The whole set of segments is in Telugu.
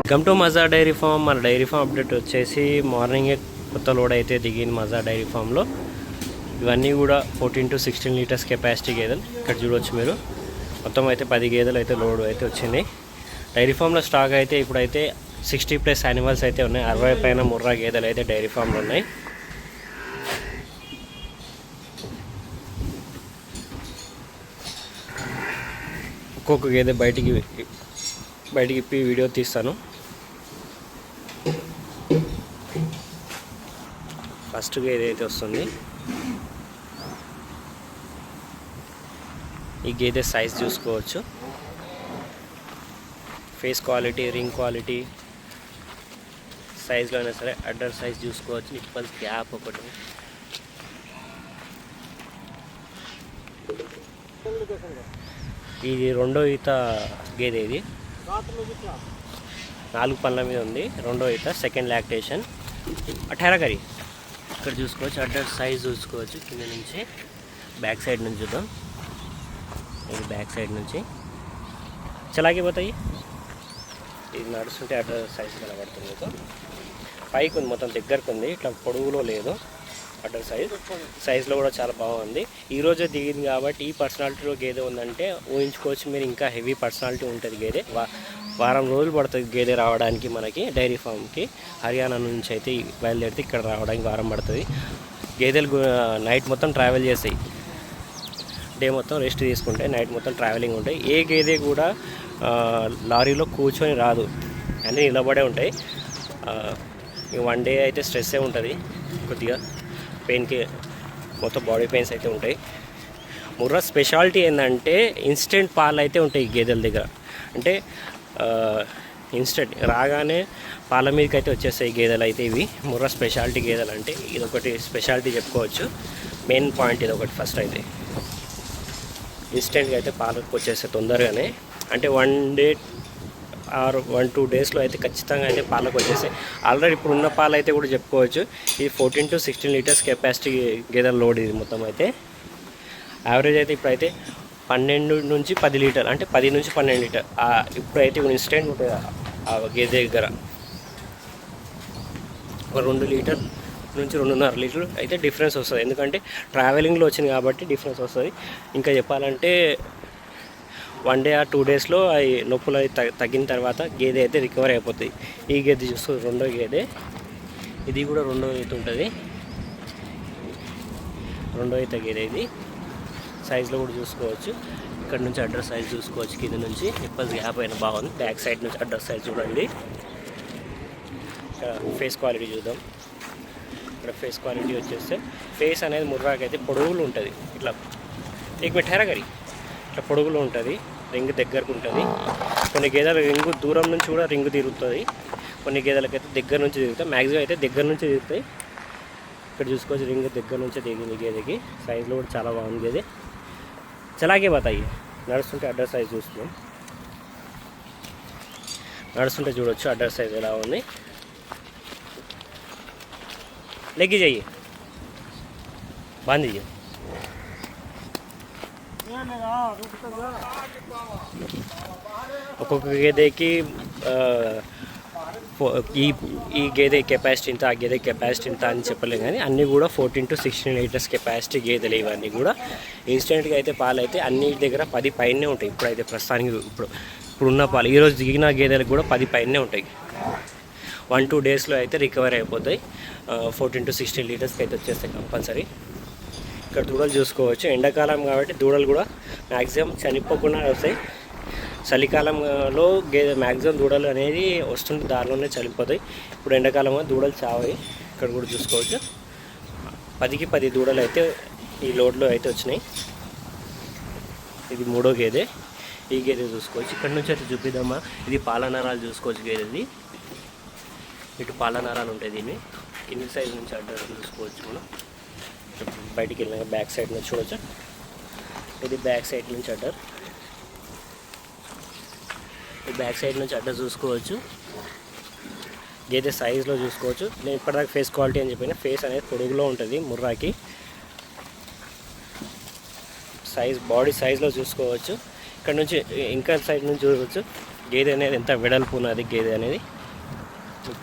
వెల్కమ్ టు మజా డైరీ ఫామ్. మన డైరీ ఫామ్ అప్డేట్ వచ్చేసి మార్నింగే కొత్త లోడ్ అయితే దిగింది మజా డైరీ ఫామ్లో. ఇవన్నీ కూడా 14 to 16 లీటర్స్ కెపాసిటీ గేదెలు. ఇక్కడ చూడవచ్చు మీరు, మొత్తం అయితే 10 గేదెలు అయితే లోడ్ అయితే వచ్చింది డైరీ ఫామ్లో. స్టాక్ అయితే ఇప్పుడైతే 60+ యానిమల్స్ అయితే ఉన్నాయి. 60 పైన ముర్రా గేదెలు అయితే డైరీ ఫామ్లో ఉన్నాయి. ఒక్కొక్క గేదె బయటికి ఇప్పి వీడియో తీస్తాను. ఫస్ట్ గేదె అయితే వస్తుంది. ఈ గేదె సైజ్ చూసుకోవచ్చు, ఫేస్ క్వాలిటీ, రింగ్ క్వాలిటీ, సైజ్లో అయినా సరే అడ్డర్ సైజ్ చూసుకోవచ్చు. నిప్పల్స్ గ్యాప్ ఒకటి. ఇది రెండో ఈత గేదె. ఇది 4 పళ్ళ మీద ఉంది. రెండో ఈత, సెకండ్ లాక్టేషన్. అఠారకరి ఇక్కడ చూసుకోవచ్చు. అడ్డర్ సైజ్ చూసుకోవచ్చు. కింద నుంచి బ్యాక్ సైడ్ నుంచి చూద్దాం. ఇది బ్యాక్ సైడ్ నుంచి చలాకి పోతాయి. ఇది నడుస్తుంటే అడ్డర్ సైజ్ కనబడుతుంది మీకు. పైకి ఉంది, మొత్తం దగ్గరకు ఉంది, ఇట్లా పొడుగులో లేదు. అడ్డర్ సైజ్లో కూడా చాలా బాగుంది. ఈరోజే దిగింది కాబట్టి ఈ పర్సనాలిటీలో గేదె ఉందంటే ఊహించుకోవచ్చు మీరు. ఇంకా హెవీ పర్సనాలిటీ ఉంటుంది గేదె. వారం రోజులు పడుతుంది గేదె రావడానికి మనకి డైరీ ఫామ్కి. హర్యానా నుంచి అయితే బయలుదేరితే ఇక్కడ రావడానికి వారం పడుతుంది. గేదెలు నైట్ మొత్తం ట్రావెల్ చేస్తాయి. డే మొత్తం రెస్ట్ తీసుకుంటాయి, నైట్ మొత్తం ట్రావెలింగ్ ఉంటాయి. ఏ గేదె కూడా లారీలో కూర్చొని రాదు, అన్నీ నిలబడే ఉంటాయి. వన్ డే అయితే స్ట్రెస్సే ఉంటుంది కొద్దిగా, పెయిన్కి మొత్తం బాడీ పెయిన్స్ అయితే ఉంటాయి. ముర్రా స్పెషాలిటీ ఏంటంటే ఇన్స్టెంట్ పాలు అయితే ఉంటాయి గేదెల దగ్గర. అంటే ఇన్స్టెంట్ రాగానే పాల మీదకి అయితే వచ్చేస్తాయి గేదెలు అయితే. ఇవి ముర్రా స్పెషాలిటీ గేదెలు అంటే ఇదొకటి స్పెషాలిటీ చెప్పుకోవచ్చు. మెయిన్ పాయింట్ ఇదొకటి. ఫస్ట్ అయితే ఇన్స్టెంట్గా అయితే పాలకు వచ్చేస్తాయి తొందరగానే. అంటే 1 day or 1-2 daysలో అయితే ఖచ్చితంగా అయితే పాలకు వచ్చేసాయి. ఆల్రెడీ ఇప్పుడు ఉన్న పాలు అయితే కూడా చెప్పుకోవచ్చు. ఇది 14 to 16 లీటర్స్ కెపాసిటీ గేదెల లోడ్. ఇది మొత్తం అయితే యావరేజ్ అయితే ఇప్పుడైతే 12 నుంచి 10 లీటర్, అంటే 10 నుంచి 12 లీటర్ ఇప్పుడైతే ఇన్స్టెంట్ ఉంటుంది ఆ గేదె దగ్గర. ఒక 2 లీటర్ నుంచి 2.5 లీటర్లు అయితే డిఫరెన్స్ వస్తుంది. ఎందుకంటే ట్రావెలింగ్లో వచ్చింది కాబట్టి డిఫరెన్స్ వస్తుంది. ఇంకా చెప్పాలంటే 1 day or 2 daysలో అవి నొప్పులు అవి తగ్గిన తర్వాత గేదె అయితే రికవర్ అయిపోతుంది. ఈ గేదె చూస్తూ రెండో గేదె. ఇది కూడా రెండో ఈత ఉంటుంది. రెండో ఈత గేదె ఇది. సైజులో కూడా చూసుకోవచ్చు. ఇక్కడ నుంచి అడ్రస్ సైజ్ చూసుకోవచ్చు. కింద నుంచి నిప్పల్స్ గ్యాప్ అయినా బాగుంది. బ్యాక్ సైడ్ నుంచి అడ్రస్ సైజ్ చూడండి. ఫేస్ క్వాలిటీ చూద్దాం. ఇక్కడ ఫేస్ క్వాలిటీ వచ్చేస్తే ఫేస్ అనేది ముర్రాకి అయితే పొడవులు ఉంటుంది. ఇట్లా మిఠారగరి ఇట్లా పొడుగులో ఉంటుంది. రింగ్ దగ్గరకు ఉంటుంది. కొన్ని గేదెల రింగు దూరం నుంచి కూడా రింగు తిరుగుతుంది. కొన్ని గేదెలకైతే దగ్గర నుంచి తిరుగుతాయి. మ్యాక్సిమం అయితే దగ్గర నుంచి తిరుగుతాయి. ఇక్కడ చూసుకోవచ్చు, రింగ్ దగ్గర నుంచే దిగింది గేదెకి. సైజులో కూడా చాలా బాగుంది గేదె. చలాగే పోతాయి. నడుస్తుంటే అడ్డర్ సైజ్ చూస్తున్నాం. నడుస్తుంటే చూడవచ్చు అడ్డర్ సైజ్ ఎలా ఉంది. లెగ్గి చెయ్యి బాంది. ఒక్కొక్క గేదెకి ఈ గేదె కెపాసిటీ ఇంత, ఆ గేదె కెపాసిటీ ఇంత అని చెప్పలేం. కానీ అన్నీ కూడా 14 to 16 లీటర్స్ కెపాసిటీ గేదెలు. ఇవన్నీ కూడా ఇన్స్టెంట్గా అయితే పాలు అయితే అన్ని దగ్గర 10 పైనే ఉంటాయి. ఇప్పుడైతే ప్రస్తుతానికి ఇప్పుడున్న పాలు ఈరోజు దిగిన గేదెలకు కూడా 10 పైనే ఉంటాయి. 1-2 daysలో అయితే రికవర్ అయిపోతాయి. 14 to 16 లీటర్స్కి అయితే వచ్చేస్తాయి కంపల్సరీ. ఇక్కడ దూడలు చూసుకోవచ్చు. ఎండాకాలం కాబట్టి దూడలు కూడా మ్యాక్సిమం చనిపోకుండా వస్తాయి. చలికాలంలో మ్యాక్సిమం దూడలు అనేది వస్తుంటే దారిలోనే చనిపోతాయి. ఇప్పుడు ఎండాకాలంలో దూడలు చావాయి. ఇక్కడ కూడా చూసుకోవచ్చు. 10కి 10 దూడలు అయితే ఈ లోడ్లో అయితే వచ్చినాయి. ఇది మూడో గేదె. ఈ గేదె చూసుకోవచ్చు. ఇక్కడ నుంచి అయితే చూపిద్దామా. ఇది పాలనరాలు చూసుకోవచ్చు గేదెది. ఇటు పాలనరాలు ఉంటాయి. దీన్ని కింది సైజ్ నుంచి అడ్డర్ చూసుకోవచ్చు. మనం బయటికి వెళ్ళిన బ్యాక్ సైడ్ నుంచి చూడవచ్చు. ఇది బ్యాక్ సైడ్ నుంచి అడ్డర్. ఈ బ్యాక్ సైడ్ నుంచి అడ్డర్ చూసుకోవచ్చు. గేదె సైజులో చూసుకోవచ్చు. నేను ఇప్పటిదాకా ఫేస్ క్వాలిటీ అని చెప్పిన, ఫేస్ అనేది పొడుగులో ఉంటుంది ముర్రాకి. సైజ్ బాడీ సైజ్లో చూసుకోవచ్చు. ఇక్కడ నుంచి ఇంకా సైడ్ నుంచి చూడవచ్చు గేదె అనేది ఎంత వెడల్పు ఉన్నది గేదె అనేది.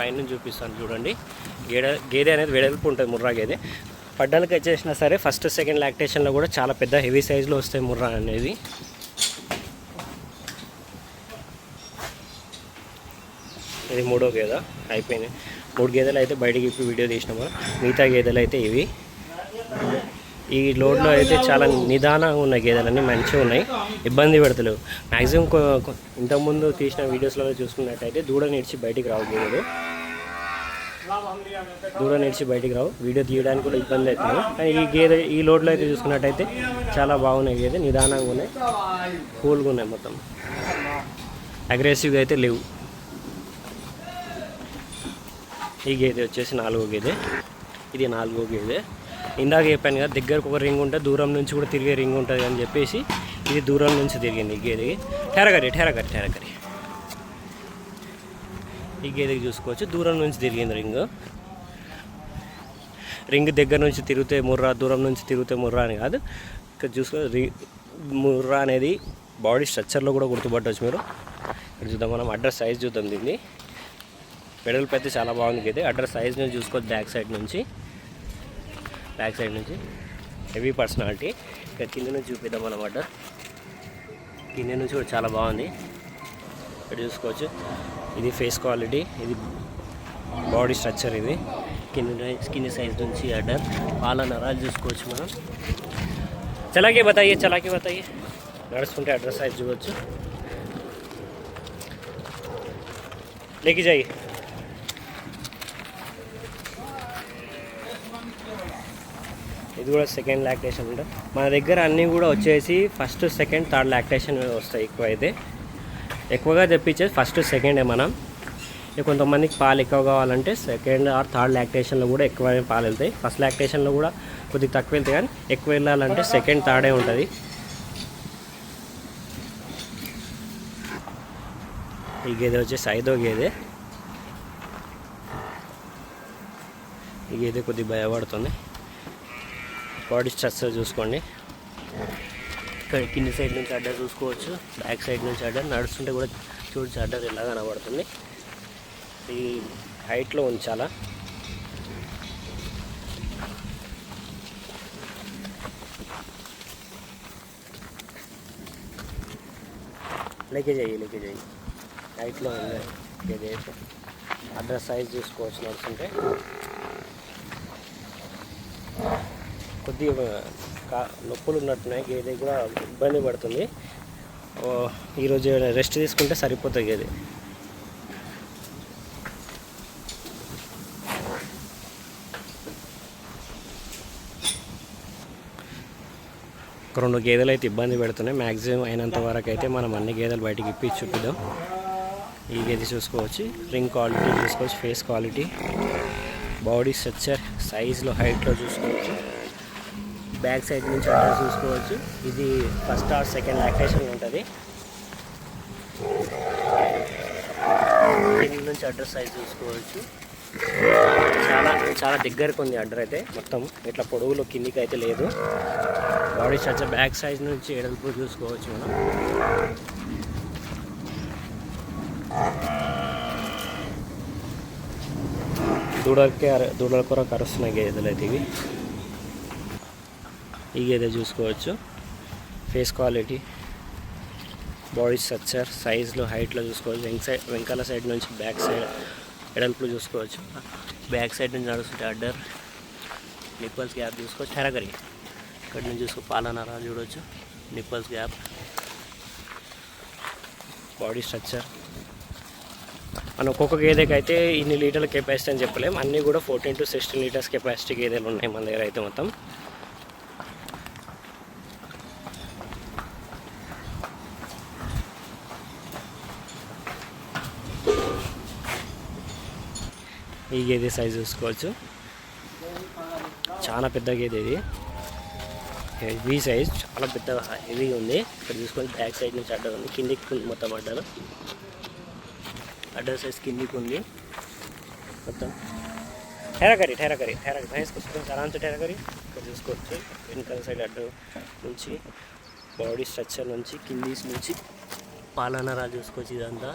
పైన చూపిస్తాను చూడండి. గేదె అనేది వెడల్పు ఉంటుంది, ముర్రా గేదె. పడ్డానికి వచ్చేసినా సరే ఫస్ట్ సెకండ్ లాక్టేషన్లో కూడా చాలా పెద్ద హెవీ సైజులో వస్తాయి ముర్రా అనేది. ఇది 3వ గేదె అయిపోయినాయి. 3 గేదెలు అయితే బయటికి ఇప్పుడు వీడియో తీసినాము. మిగతా గేదెలు అయితే ఇవి. ఈ లోడ్లో అయితే చాలా నిదానంగా ఉన్నాయి గేదెలన్నీ, మంచిగా ఉన్నాయి, ఇబ్బంది పెడతలేవు. మ్యాక్సిమం ఇంతకుముందు తీసిన వీడియోస్లో చూసుకున్నట్టయితే దూడ నిడిచి బయటికి రావు గేదెలు, దూడ నిడిచి బయటికి రావు, వీడియో తీయడానికి కూడా ఇబ్బంది అవుతుంది. కానీ ఈ లోడ్లో అయితే చూసుకున్నట్టయితే చాలా బాగున్నాయి గేదె, నిదానంగా ఉన్నాయి, కూల్గా ఉన్నాయి, మొత్తం అగ్రెసివ్గా అయితే లేవు. ఈ గేదె వచ్చేసి 4వ గేదె. ఇది 4వ గేదె. ఇందాక చెప్పాను కదా, దగ్గరకు ఒక రింగ్ ఉంటుంది, దూరం నుంచి కూడా తిరిగే రింగ్ ఉంటుంది అని చెప్పేసి ఇది దూరం నుంచి తిరిగింది ఈ గేదెకి. ఠెరకరి ఈ గేదెకి చూసుకోవచ్చు, దూరం నుంచి తిరిగింది రింగ్ దగ్గర నుంచి తిరిగితే ముర్రా, దూరం నుంచి తిరిగితే ముర్రా అని కాదు. ఇక్కడ చూసుకో, ముర్రా అనేది బాడీ స్ట్రక్చర్లో కూడా గుర్తుపట్టవచ్చు మీరు. ఇక్కడ చూద్దాం మనం, అడ్రస్ సైజ్ చూద్దాం. దీన్ని వెడల్పు అయితే చాలా బాగుంది గేదె. అడ్రస్ సైజ్ నుంచి చూసుకోవచ్చు, బ్యాక్ సైడ్ నుంచి హెవీ పర్సనాలిటీ. ఇక్కడ కింద నుంచి చూపిద్దాం మనం. అడ్డర్ కింద నుంచి కూడా చాలా బాగుంది. ఇక్కడ చూసుకోవచ్చు, ఇది ఫేస్ క్వాలిటీ, ఇది బాడీ స్ట్రక్చర్, ఇది కింద సైజ్ నుంచి అడ్డర్. పాల నరాలు చూసుకోవచ్చు మనం. చలాకి బతాయి నడుస్తుంటే అడ్రస్ సైజ్ చూడవచ్చు. లేకి జాయి. ఇది కూడా సెకండ్ లాక్టేషన్ ఉంటుంది. మన దగ్గర అన్నీ కూడా వచ్చేసి ఫస్ట్ సెకండ్ థర్డ్ లాక్టేషన్ వస్తాయి. ఎక్కువగా తెప్పించేది ఫస్ట్ సెకండే మనం. కొంతమందికి పాలు ఎక్కువ కావాలంటే సెకండ్ ఆర్ థర్డ్ లాక్టేషన్లో కూడా ఎక్కువ పాలు వెళ్తాయి. ఫస్ట్ లాక్టేషన్లో కూడా కొద్దిగా తక్కువ వెళ్తాయి, కానీ ఎక్కువ వెళ్ళాలంటే సెకండ్ థర్డే ఉంటుంది. ఈ గేదె వచ్చేసి 5వ గేదె. ఈ గేదె కొద్దిగా భయపడుతుంది. బాడీ స్ట్రక్చర్ చూసుకోండి. ఇక్కడ కింది సైడ్ నుంచి అడ్డర్ చూసుకోవచ్చు, బ్యాక్ సైడ్ నుంచి అడ్డర్. నడుస్తుంటే కూడా చూడచ్చు అడ్డర్ ఎలా కనబడుతుంది. ఈ హైట్లో ఉంది చాలా. లేకే చేయి హైట్లో ఉంది గేదె అయితే. అడ్రస్ సైజ్ చూసుకోవచ్చు. నడుస్తుంటే కొద్దిగా నొప్పులు ఉన్నట్టున్నాయి, గేదె కూడా ఇబ్బంది పడుతుంది. ఈరోజు రెస్ట్ తీసుకుంటే సరిపోతుంది గేదె. ఒక 2 గేదెలు అయితే ఇబ్బంది పెడుతున్నాయి. మ్యాక్సిమం అయినంత వరకు అయితే మనం అన్ని గేదెలు బయటికి ఇప్పి చూపిద్దాం. ఈ గేదె చూసుకోవచ్చు, రింగ్ క్వాలిటీ చూసుకోవచ్చు, ఫేస్ క్వాలిటీ, బాడీ స్ట్రక్చర్, సైజ్లో హైట్లో చూసుకోవచ్చు. బ్యాక్ సైడ్ నుంచి అడ్రస్ చూసుకోవచ్చు. ఇది ఫస్ట్ ఆర్ సెకండ్ లాక్టేషన్ ఉంటుంది. కింద నుంచి అడ్రస్ సైజ్ చూసుకోవచ్చు. చాలా దగ్గరకు ఉంది అడ్డర్ అయితే. మొత్తం ఇట్లా పొడవులో కిందికి అయితే లేదు. బాడీ స్ట్రక్చర్ బ్యాక్ సైజ్ నుంచి ఎడల్పు చూసుకోవచ్చు మనం. దూడల కొరకు అరుస్తున్నాయి గేదెలు అయితే ఇవి. ఈ గేదె చూసుకోవచ్చు, ఫేస్ క్వాలిటీ, బాడీ స్ట్రక్చర్, సైజ్లో హైట్లో చూసుకోవచ్చు. వెంకాల సైడ్ నుంచి బ్యాక్ సైడ్ ఎడల్పులు చూసుకోవచ్చు. బ్యాక్ సైడ్ నుంచి నడుస్తుంటే అడ్డర్, నిప్పల్స్ గ్యాప్ చూసుకోవచ్చు. ఠెరకరి ఇక్కడ నుంచి చూసుకో, పాలనరాలు చూడవచ్చు, నిప్పల్స్ గ్యాప్, బాడీ స్ట్రక్చర్. మనం ఒక్కొక్క గేదెకి అయితే ఇన్ని లీటర్ల కెపాసిటీ అని చెప్పలేము. అన్నీ కూడా 14 to 16 లీటర్స్ కెపాసిటీ గేదెలు ఉన్నాయి మన దగ్గర అయితే మొత్తం. ఈ గేదె సైజ్ చూసుకోవచ్చు, చాలా పెద్ద గేదె ఇది. హెవీ సైజ్, చాలా పెద్ద హెవీ ఉంది. ఇక్కడ చూసుకోవచ్చు, బ్యాక్ సైడ్ నుంచి అడ్డర్ ఉంది, కిందికి ఉంది మొత్తం అడ్డర్. అడ్డర్ సైజ్ కిందికి ఉంది మొత్తం. ఠెరకరి వేసుకొచ్చుకోవచ్చు, ఆరాంతో ఠెరకరి. ఇక్కడ చూసుకోవచ్చు, వెనకాల సైడ్ అడ్డర్ నుంచి, బాడీ స్ట్రక్చర్ నుంచి, కింది నుంచి పాలనరాలు చూసుకోవచ్చు. ఇదంతా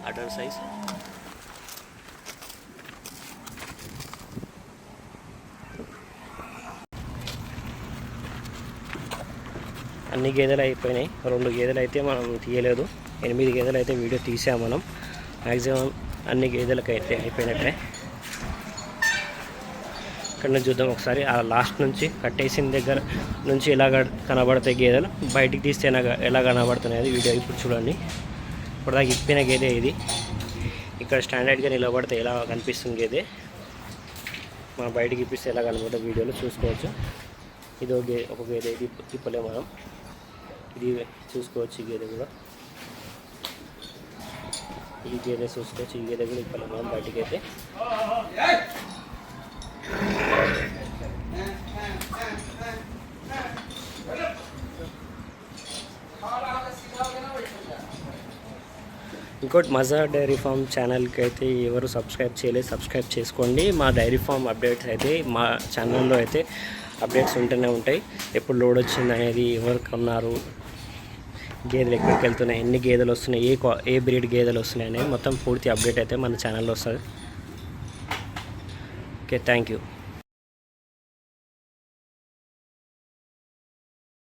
అడల్ట్ సైజ్. అన్ని గేదెలు అయిపోయినాయి. 2 గేదెలు అయితే మనం తీయలేదు. 8 గేదెలు అయితే వీడియో తీసాము మనం. మ్యాక్సిమం అన్ని గేదెలకు అయితే అయిపోయినట్టే. ఇక్కడ నుంచి చూద్దాం ఒకసారి. ఆ లాస్ట్ నుంచి కట్టేసిన దగ్గర నుంచి ఎలా కనబడతాయి గేదెలు, బయటికి తీస్తే ఎలా కనబడుతున్నాయి అది వీడియో ఇప్పుడు చూడండి. ఇప్పుడు దాకా ఇప్పిన గేదె ఇది. ఇక్కడ స్టాండర్డ్గా నిలబడితే ఎలా కనిపిస్తుంది గేదె, మనం బయటికి ఇప్పిస్తే ఎలా కనబడుతుంది వీడియోలో చూసుకోవచ్చు. ఇది ఒక గేదె, ఇది ఇప్పలే మనం. ఇది చూసుకోవచ్చు. ఈ గేదె కూడా, ఈ గేదె చూసుకోవచ్చు. ఈ గేదె కూడా ఇప్పలే మనం బయటికి అయితే. ఇంకోటి మజా డైరీ ఫామ్ ఛానల్కి అయితే ఎవరు సబ్స్క్రైబ్ చేయలేదు, సబ్స్క్రైబ్ చేసుకోండి. మా డైరీ ఫామ్ అప్డేట్స్ అయితే మా ఛానల్లో అయితే అప్డేట్స్ ఉంటూనే ఉంటాయి. ఎప్పుడు లోడ్ వచ్చింది అనేది, ఎవరు కొన్నారు, గేదెలు ఎక్కడికి వెళ్తున్నాయి, ఎన్ని గేదెలు వస్తున్నాయి, ఏ బ్రీడ్ గేదెలు వస్తున్నాయి అనేది మొత్తం పూర్తి అప్డేట్ అయితే మన ఛానల్లో వస్తుంది. Okay, thank you.